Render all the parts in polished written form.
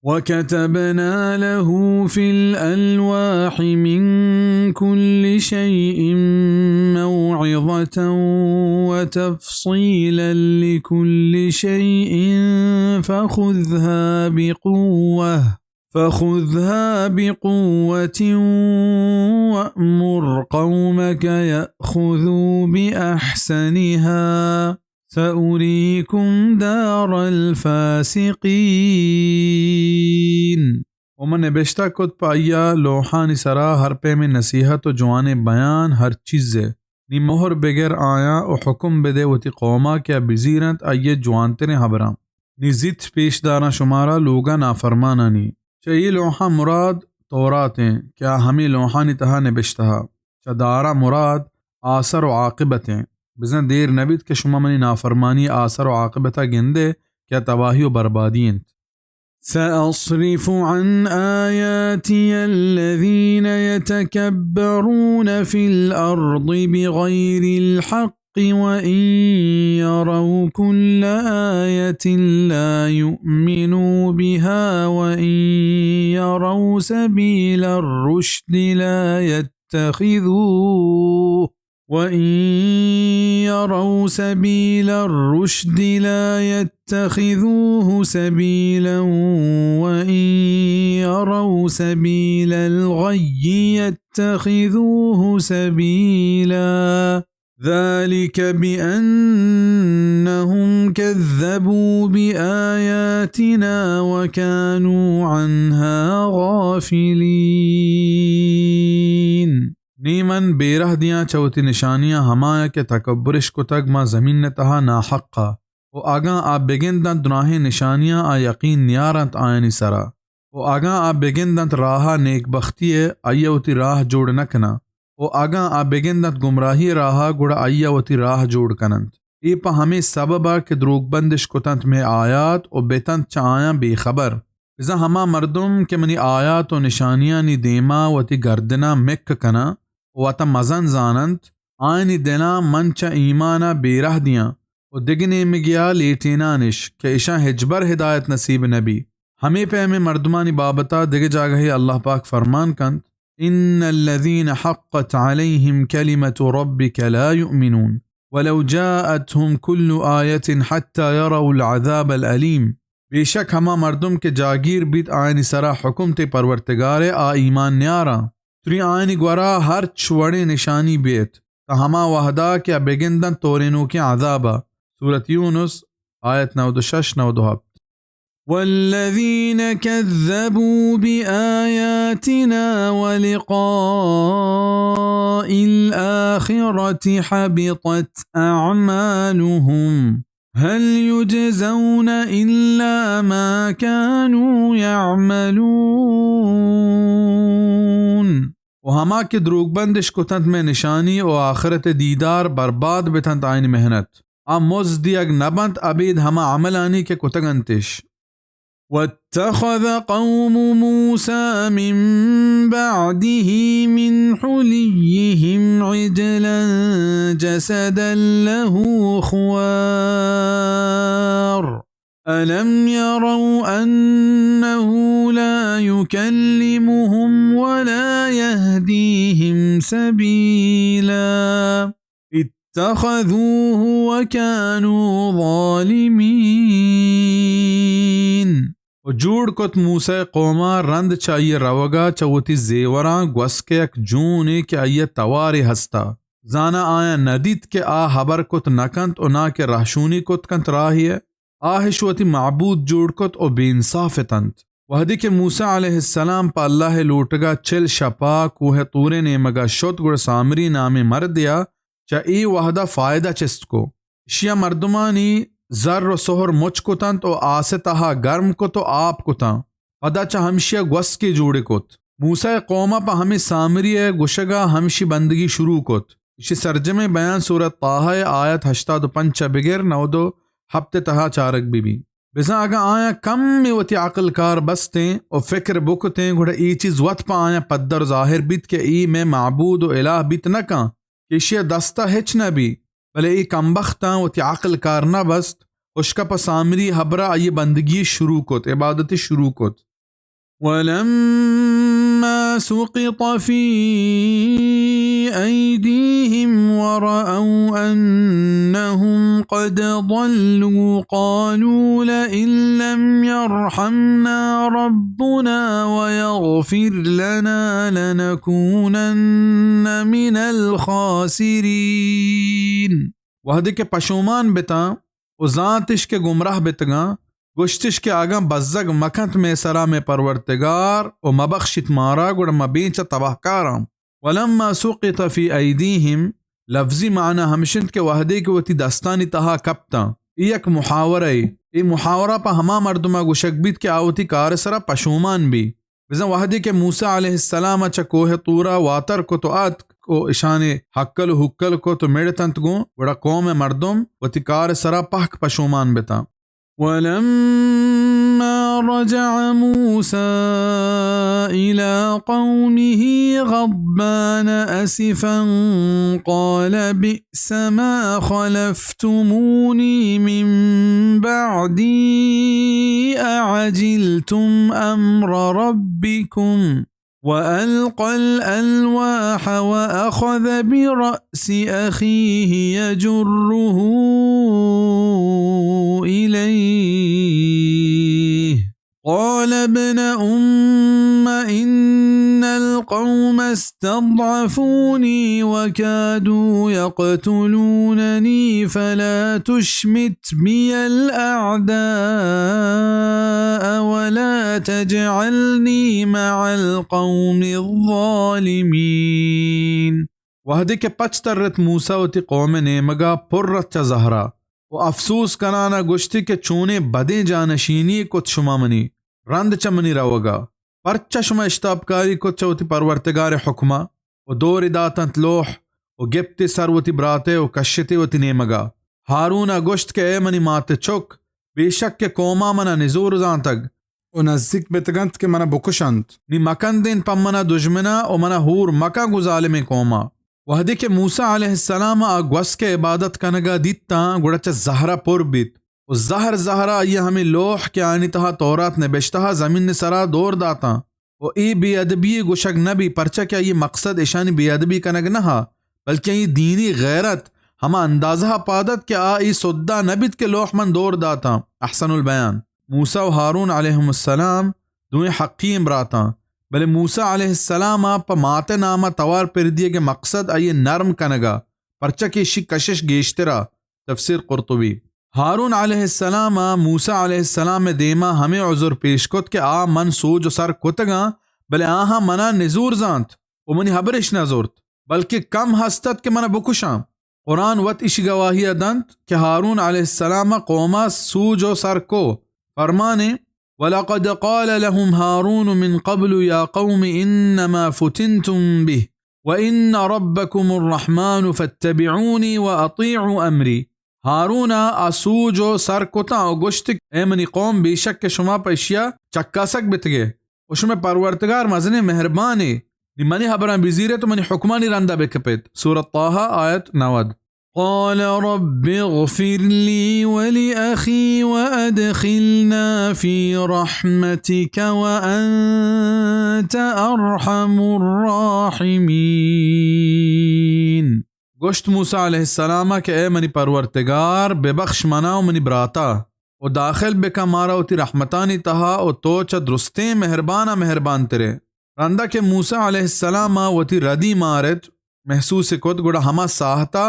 وكتبنا له في الألواح من كل شيء موعظة وتفصيلا لكل شيء فخذها بقوة وأمر قومك يأخذوا بأحسنها سأريكم دار الفاسقين. ومن نبشتہ کت پایا لوحانی سرا ہر پہ میں نصیحت و جوان بیان ہر چیز نی مہر بغیر آیا و حکم بدے وتی قوما کیا بزیرت آئیے جوانتنے حبرام نی زد پیش دارا شمارا لوگا نافرمانا نی چاہیے لوحا مراد تورات ہیں کیا ہمیں لوحانی تہا نبشتہا چدارا مراد آثر و عاقبت ہیں بزن دیر نبید کہ شما منی نافرمانی آثر و عاقبتہ گندے کیا تباہی و بربادی ہیں. سأصرف عن آياتي الذين يتكبرون في الأرض بغير الحق وإن يروا كل آية لا يؤمنوا بها وإن يروا سبيل الرشد لا يتخذوه سبيلا وإن يروا سبيل الغي يتخذوه سبيلا ذلك بأنهم كذبوا بآياتنا وكانوا عنها غافلين. نیمن بیرہ دیاں چوتی نشانیاں ہمایا کے تکبرش کو تک ما زمین نے تہا ناحقا و آگاں آپ بگندن دناہیں نشانیاں آ یقین نیارنت آئینی سرا و آگاں آپ بگندن راہا نیک بختی ہے آئیہ وتی راہ جوڑ نکنا و آگاں آپ بگندن گمراہی راہا گوڑا آئیہ وتی راہ جوڑ کنند ای پا ہمیں سببا کہ دروگ بندش کتنت میں آیات و بیتنت چاہیاں بے خبر ازا ہما مردم کہ منی آیات و نشانیاں نی دیما وتی گردنا مک کنا واتا مزن زانند آئینی دینا منچا ایمانا بیرہ دیاں و دگنے میں گیا لیٹینانش کہ اشاں ہجبر ہدایت نصیب نبی ہمیں پہ ہمیں مردمانی بابتا دگ جاگہی اللہ پاک فرمان کند ان الذین حقت علیہم کلمت ربک لا یؤمنون ولو جاءتهم كل آیت حتی یروا العذاب العلیم. بے شک ہما مردم کے جاگیر بیت آئینی سرا حکم تے پرورتگار آ ایمان نیارا تری آئینی گورا ہر چھوڑے نشانی بیت تا ہما وحدا کیا بگندن تورینو کی عذابا. سورة یونس آیت 96-97. والذین کذبوا بآیاتنا ولقاء الآخرة حبطت اعمالهم هل يجزون إلا ما كانوا يعملون. و ہما کے دروگ بندش کتنت میں نشانی و آخرت دیدار برباد بتنت آئین محنت آم مزدیگ نبنت عبید ہما عملانی کے کتگنتش. واتخذ قوم موسى من بعده من حليهم عجلا جسدا له خوار ألم يروا أنه لا يكلمهم ولا يهديهم سبيلا اتخذوه وكانوا ظالمين. و جوڑ کت موسیٰ قوما رند چاہیے روگا چوتی زیوراں گوس کے اک جونے کے آئیے توارے ہستا زانا آیا ندیت کے آ حبر کت نکنت و نا کے رہشونی کت کنت راہیے آہشوتی معبود جوڑ کت و بے انصاف تنت. وحدی کے موسیٰ علیہ السلام پا اللہ لوٹگا چل شپا کوہ طورے نے مگا شد گڑ سامری نام مردیا چا ای وحدہ فائدہ چست کو شیا مردمانی زر و سہر مچ کتنت و آستہا گرم کت و آپ کتاں پدا چا ہمشیا گوس کے جوڑے کت. موسیٰ قومہ پا ہمیں سامری گشگا ہمشی بندگی شروع کت. اسی سرجمے بیان سورت طاہا آیت 85 بگر 92 ہفتے تہا چارک بی بزا آگا آیا کم میں وتی عقل کار بستیں اور فکر بکتیں گھڑا ای چیز وط پا آیا پدر ظاہر بیت کہ ای میں معبود و الہ بیت نہ کان کہ اشیا دستا ہچ نہ بھی بلے ای کمبختاں وتی عقل کار نہ بست اشکا پا سامری حبرہ آئی بندگی شروع کت عبادت شروع کت. वलम्मा सुक़ित फ़ी ऐदीहिम वरअव अन्नहुम क़द ज़ल्लू क़ालू लइन लम यरहमना रब्बुना वयग़फ़िर लना लनकूनन्न मिनल ख़ासिरीन। वहदे के पशुमान बिता उज़ातिश के गुमराह बितगा गुश्तिश के आगा बज़्ज़ग मखत में सरा में परवरतिगार और मबख्शित मारा गुड़ मबीच तबाहकाराम। वलम्मा सुक़ित फ़ी ऐदीहिम लफ्ज़ी माना हमशिंद के वहदे के वती दस्तानी तहा कप्ता एक मुहावरा ये मुहावरा पा हमा मर्दमा गुशकबित के आवती कार सरा पशुमान भी विज़ा वहदे के मूसा अलैहिस्सलाम चा कोह तूरा वातर को तो आत को इशाने हक्कल हुक्कल को तो मेड़ तंत गो वड़ा कौम मर्दम वती कार सरा पहक पशुमान बिता। वलम्मा रजअ मूसा इला क़ौमिही ग़द्बान असिफ़न क़ाल बि'स मा ख़लफ़्तुमूनी मिन बअदी अअजिल्तुम अम्र रब्बिकुम वअल्क़ल अलवाह वअख़ज़ बिरअसि अख़ीहि यजुर्रुहु इलैहि क़ाल इब्न उम्म इन्नल क़ौम इस्तضعफूनी वकादू यक़्तुलूननी फला तुश्मित बियल अअदाअ वला तजअलनी मअल क़ौमिज़ ज़ालिमीन। वहदे के पचतरत मूसा वती कौम ने मगा पुर्रत चा ज़हरा वो अफसूस कनाना गुश्ती के चूने बदे जानशीनी को शुमा मनी रंद चमनी रवगा परचा शुमा इश्ताबकारी को चौथी परवर्तगार हुक्मा वो दो रिदातंत लोह वो गिप्ति सरवती ब्राते वो कश्यती वती नेमगा हारूना गुश्त के ए मनी माते चुक बेशक के कौमा मना निजूर जांतग ओ नज़दीक बेतगंत के मना बुकुशंत नी मकन दिन पम्मना दुश्मना ओ मना हूर मका गुजाले में कौमा। वहदे के मूसा अलैहिस्सलाम ग्वस के इबादत कनगा दीता गुड़च ज़हरा पुरबित उस ज़हरा ये हमें लोह के आनी तहा तौरात ने बेशतहा ज़मीन ने सरा दौर दाता वो ई बेअदबी गुशक नबी परचा क्या ये मकसद ईशानी बेअदबी कनग नहा बल्कि ये दीनी गैरत हम अंदाज़ा पादत के आ ई सुद्दा नबित के लोह मन दौर दाता। अहसनुल बयान मूसा व हारून अलैहिमुस्सलाम दुए हकीम राता भले मूसा अलैहिस्सलाम आप माते नामा तवार पर दिए के मकसद आइए नरम कनगा परचा की शी कशिश गेश्तरा तफसीर कुर्तुबी। हारून अलैहिस्सलाम मूसा अलैहिस्सलाम में देमा हमें उज़ुर पेश कुत के आ मन सूज सर कुतगा भले आहा मना निजूर जांत ओ मनी हबरिश नजूरत बल्कि कम हस्तत के मना बुकुशा कुरान वत इश गवाही अदंत के हारून अलैहिस्सलाम कौमा सूज सर को फरमाने वलक़द क़ाल लहुम हारून मिन क़ब्लु या क़ौम इन्नमा फ़ुतिनतुम बिह व इन्न रब्बकुमुर रहमान फत्तबिऊनी व अतीअू अमरी। हारूना आसूजो सर कोता गुश्त ए मनी कौम बेशक के शुमा पैशिया चक्कासक बितगे उसमें परवरतगार मजने मेहरबानी नि मनी हबरा बिजीरे तो मनी हुक्मानी रंदा बेकपेत। सूरत ताहा आयत 90। क़ाल रब्बिग़फ़िर ली वली अख़ी वअदख़िलना फ़ी रहमतिक वअन्त अरहमुर राहिमीन। गोश्त मूसा अलैहिस्सलाम के ए मनी परवरतिगार बेबख्श मना मनी ब्राता ओ दाखिल बेका मारा उती रहमतानी तहा ओ तो च दुरुस्ते मेहरबाना मेहरबान तेरे रंदा के मूसा अलैहिस्सलाम वती रदी मारत महसूस कुत गुड़ा हमा साहता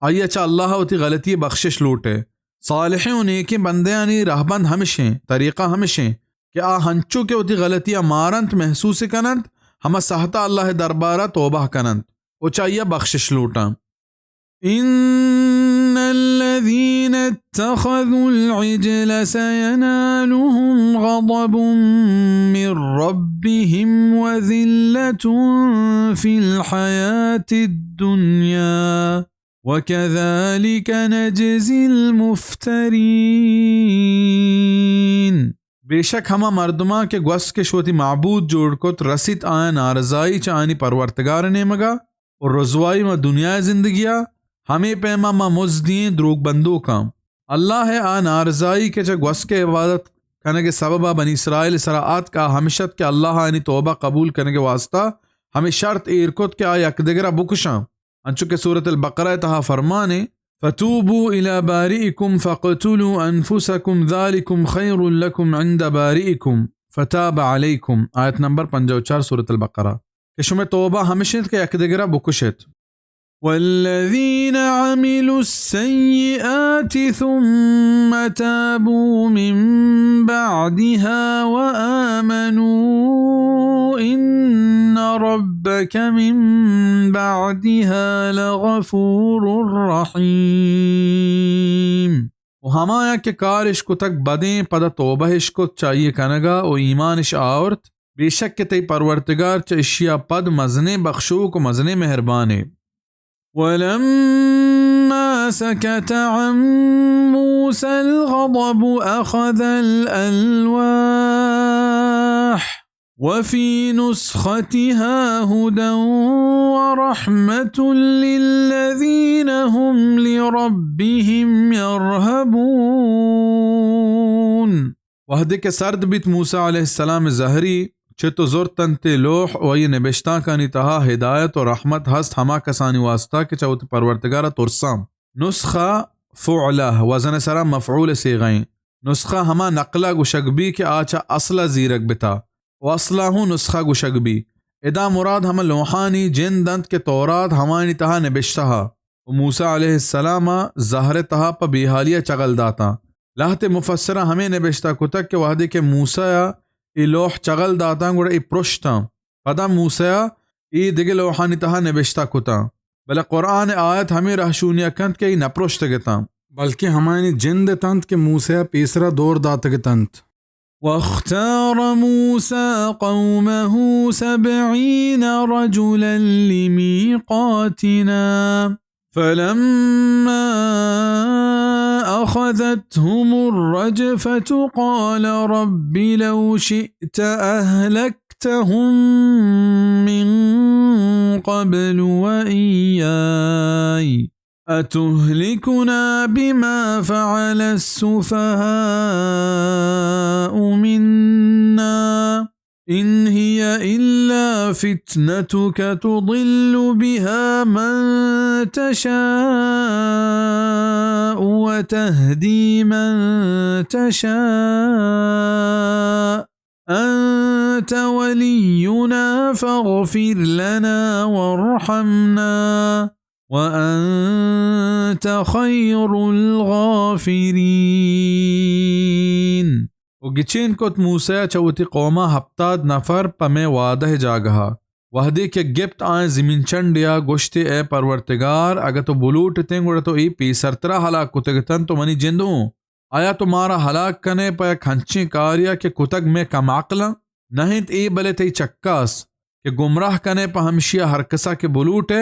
आइया चा अल्लाह उती गलती बख्शिश लूटे सालिहिन नेकी बंदयानी रहबंद हमेशें तरीका हमेशें कि आ हंचू के उती गलतियां मारंत महसूस कनंत हमा साहता अल्लाह दरबारा तौबा कनंत ओ चाहिए बख्शिश लूटा। इन्नल्लज़ीना इत्तख़ज़ुल इज्ल सयनालुहुम ग़ज़बुम मिर रब्बिहिम व ज़िल्लतुन फ़िल हयातिद दुनिया व कज़ालिक नजज़िल मुफ्तरीन। बेशक हमा मर्दमा के ग्वस के शोती माबूद जोड़ को रसित आया नारज़ाई चानी परवरतगार ने मगा और रज़वाई में दुनिया जिंदगिया हमें पैमा मा मुज़दिए द्रोग बंदो काम अल्लाह है आ नारज़ाई के च ग्वस के इबादत करने के सबबा बनी इसराइल सराआत का हमेशत के अल्लाह यानी तौबा कबूल करने के वास्ता हमें शर्त इरकुत के आया यकदिगरा बुकशा अंचु के सूरत अल-बकरा तहा फरमाने फतूबू इला बारीइकुम फक़तुलू अनफुसकुम ज़ालिकुम खैरुल लकुम इंद बारीइकुम फताब अलैकुम। आयत नंबर 54 सूरत अल-बकरा के शुमे तौबा हमेशत के यकदिगरा बुकशत वल्लज़ीन अमिलु अस्सय्यिआति थुम्मा ताबू मिन बअदिहा व आमनू इन्न रब्बक मिन बअदिहा लगफूरुर रहीम। हमाया के कारिश को तक बदें पदा तौबहिश को चाहिए कनगा ओ ईमानिश आवर्त बेशक के तई परवरतिगार चशिया पद मजने बख्शो को मजने मेहरबाने। वलम्मा सकत अन मूसा अल-ग़ज़ब अख़ज़ अल-अल्वाह वफ़ी नुस्ख़तिहा हुदन व रहमतुन लिल्लज़ीन हुम लिरब्बिहिम यरहबून। वहदे के सर्द बित मूसा अलैहिस्सलाम ज़हरी चितो ज़ोर तंते लोह वही नबिश्ता का नितहा हिदायत और रहमत हस्त हमा कसानी वास्ता के चौथ परवरतगारा तुरसाम नुस्खा फ़ुअला वज़न सरा मफ़ऊल से गई नुस्खा हमा नकला गुशगबी के आचा असला ज़ीरक बिता वसलाहू नुस्खा गुशगबी इदा मुराद हम लोहानी जिन दंत के तौरात हमानी तहा नबिश्ता मूसा अलैहिस्सलाम ज़हर तहा पर बेहालिया चगल दाता लाहते मुफस्सरा हमें नबिश्ता कुतक के वादे के मूसा ई लोह चगल दाता गुड़ा ई प्रोश्ता पदा मूसा ई दिगे लोहानी तहा नबिश्ता कुता बला कुरान आयत हमें रहशूनिया कंत के ई नप्रोश्त गता बल्कि हमारी जिंद तंत के मूसा तीसरा दौर दात के तंत वख्तार मूसा कौमहू 70 रजुलन लिमीक़ातिना फलम्मा अख़ज़तहुम अर्रजफ़तु क़ाल रब्बि लौ शि'त अहलक्तहुम मिन क़ब्लु व इय्याय अतुहलिकुना बिमा फ़अल अस्सुफ़हाउ मिन्ना इन हिय इल्ला फितनतुक तुदिल्लु बिहा मन तशाअ व तहदी मन तशाअ अंत वलियुना फ़ग़फ़िर लना वरहमना व अंत खैरुल गाफ़िरीन। गिचेन कोत मूसा चौथी कौमा हफ्ताद नफर पमे वादह जागहा वहदे के गिप्त आए ज़मीन चंडिया गोश्ते ए परवरतिगार अगर तो बुलूट तेंगुड़ा तो ई पी सरतरा हलाक कुतगतन तो मनी जिंदू आया तुम्हारा हलाक कने पर खंची कार्या के कुतग में कमाकला नहीं तो ई बले तई चक्कास के गुमराह कने पर हमशिया हरकसा के बुलूटे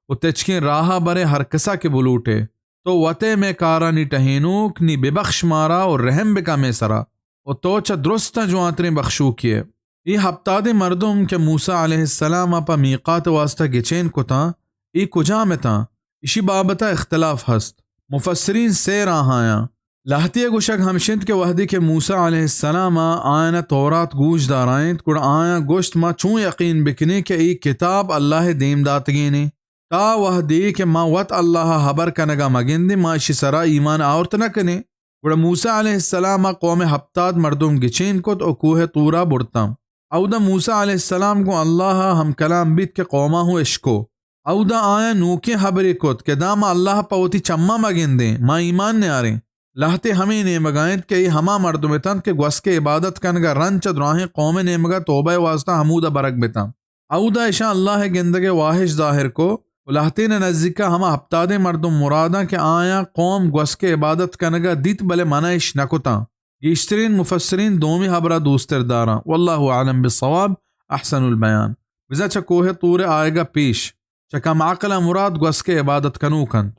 वो तेचके राहा बरे हरकसा के बुलूटे तो वते में कारा नी टहीनूक नी बेबख्श मारा और रहम बेका में सरा और तोचा दुरुस्ता जो आतरे बख्शू किए ये हफ्तादे मर्दुम के मूसा अलैहिस्सलाम आपा मीक़ात वास्ता गिचेन कुता ये कुजा में ता इसी बाबता इख्तलाफ हस्त मुफस्सरीन से राहाया लाहतिया गुशक हमशिंद के वहदी के मूसा अलैहिस्सलाम आयना तौरात गूज दारायत कुड़ आया गोश्त मा चूँ यकीन बिकने के ये किताब अल्लाह देमदातगी ने ता वहदी के मा वत अल्लाह हबर कनगा मगिंदे मा इशी सरा ईमान आवरत न कने गुड़ा मूसा अलैहिस्सलाम कौम हफ्ताद मर्दुम गिचेन को तो कोह तूरा बुड़ता औदा मूसा अलैहिस्सलाम को अल्लाह हम कलाम बित के कौमा हो इश्को औदा आया नूके हबरे कोत के दामा अल्लाह पवती चम्मा मगिंदे मा ईमान ने आरे लाहते हमें ने मगायत के हमा मर्दुम तन के गस के इबादत कनगा रंच द्राहे कौम ने मगा तौबा वास्ता हमूदा बरक बेता औदा इशा अल्लाह गेंदगे वाहिश जाहिर को उलाहते ने नज़दीका हमा हफ्तादे मर्दुम मुरादा के आया कौम गस के इबादत कनगा दित बले मनाइश नकुता इश्तरीन मुफस्सरीन दोमी हबरा दूस्तर दारा वल्लाहु आलम बिस्सवाब अहसनुल बयान विजा च कोहे तूरे आएगा पेश चका माकला मुराद गस के इबादत कनू कंत